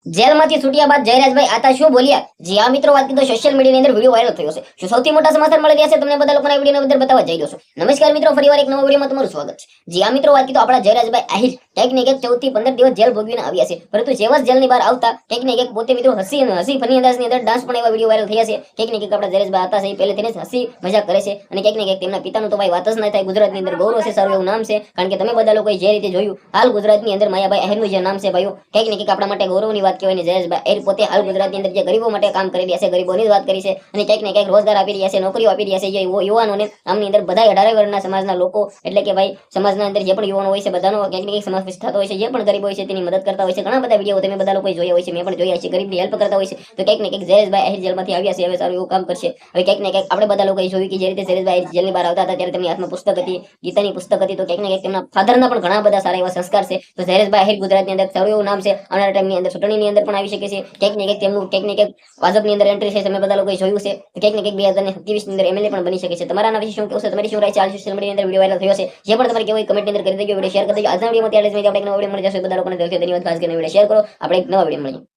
જેલમાંથી છૂટ્યા બાદ જયરાજભાઈ આતા શું બોલ્યા? જી હા મિત્રો, વાત કીધો સોશિયલ મીડિયાની અંદર વિડીયો વાયરલ થયો છે. શું સૌથી મોટા સમાચાર મળી રહ્યા છે તમને બધા લોકોના વિડીયોની અંદર બતાવવા જઈ રહ્યો છું. નમસ્કાર મિત્રો, ફરીવાર એક નવા વિડીયોમાં તમારું સ્વાગત છે. જી હા મિત્રો, વાત કીધો આપણા જયરાજભાઈ આહિર કંઈક ને કંઈક 14 થી 15 દિવસ જેલ ભોગવીને આવ્યા છે. પરંતુ જેવા જ જેલની બહાર આવતા કંઈક ને કંઈક પોતે મિત્રો હસી ફની અંદાજની અંદર ડાન્સ પણ એવા વિડીયો વાયરલ થયા છે. કંઈક ને કંઈક આપણા જયરાજભાઈ આતા છે એ પહેલેથી જ હસી મજાક કરે છે અને કંઈક ને કંઈક તેમના પિતાનું તો ભાઈ વાત જ ન થાય. ગુજરાતની અંદર ગૌરવ છે, સારું એવું નામ છે. કારણ કે તમે બધા લોકોએ જે રીતે જોયું, હાલ ગુજરાતની અંદર માયાભાઈ આહિરનું જે નામ છે ભાઈઓ, કંઈક ને કંઈક આપણા માટે ગૌરવની વાત કહેવાય. જયરાજભાઈ આહિર પોતે હાલ ગુજરાતની અંદર જે ગરીબો માટે કામ કરી રહ્યા છે, ગરીબોની જ વાત કરી છે અને કંઈક ને કંઈક રોજગાર આપી રહ્યા છે, નોકરીઓ આપી રહ્યા છે જે યુવાનોને. આમની અંદર બધા 18 વર્ગના સમાજના લોકો, એટલે કે ભાઈ સમાજના અંદર જે પણ યુવાનો હોય છે બધાનો કંઈક ને કંઈક સમાવેશ થતો હોય છે. જે પણ ગરીબ હોય છે તેની મદદ કરતા હોય છે. ઘણા બધા વિડીયો તમે બધા લોકોએ જોયા હોય છે, મેં પણ જોયા છે. ગરીબની હેલ્પ કરતા હોય છે. તો કંઈક ને કંઈક જયરાજભાઈ આહિર જેલમાંથી આવ્યા છે, હવે સારું એવું કામ કરશે. હવે કંઈક ને કંઈક આપણે બધા લોકોએ જોયું કે જે રીતે જયરાજભાઈ આહિર જેલની બહાર આવતા હતા ત્યારે તેમની હાથમાં પુસ્તક હતી, ગીતાની પુસ્તક હતી. તો કંઈક ને કંઈક તેમના ફાધરના પણ ઘણા બધા સારા એવા સંસ્કાર છે. તો જયરાજભાઈ આહિર ગુજરાતની અંદર સારું એવું નામ છે. આવનારા ટાઈમની અંદર ચૂંટણીની અંદર પણ આવી શકે છે. કંઈક ને કંઈક તેમનું કંઈક ને કંઈક ભાજપની અંદર એન્ટ્રી છે, તમે બધા લોકોએ જોયું છે. કંઈક ને કંઈક 2027 ની અંદર એમએલએ પણ બની શકે છે. તમારા આના વિશે શું કહેવું છે? તમારી શું રાય છે? સોશિયલ મીડિયાની અંદર વિડીયો વાયરલ થયો છે, જે પણ તમારે કેવું કમેન્ટ ની અંદર કરી દેજો, વિડીયો શેર કરી દેજો. આજના વિડીયોમાં ત્યારે જ આપણે એક નવા વિડીયો મળી જશે. બધા લોકોને ધન્યવાદ. ખાસ કરીને વિડીયો શેર કરો. આપણે એક નવા વિડીયો મળીએ.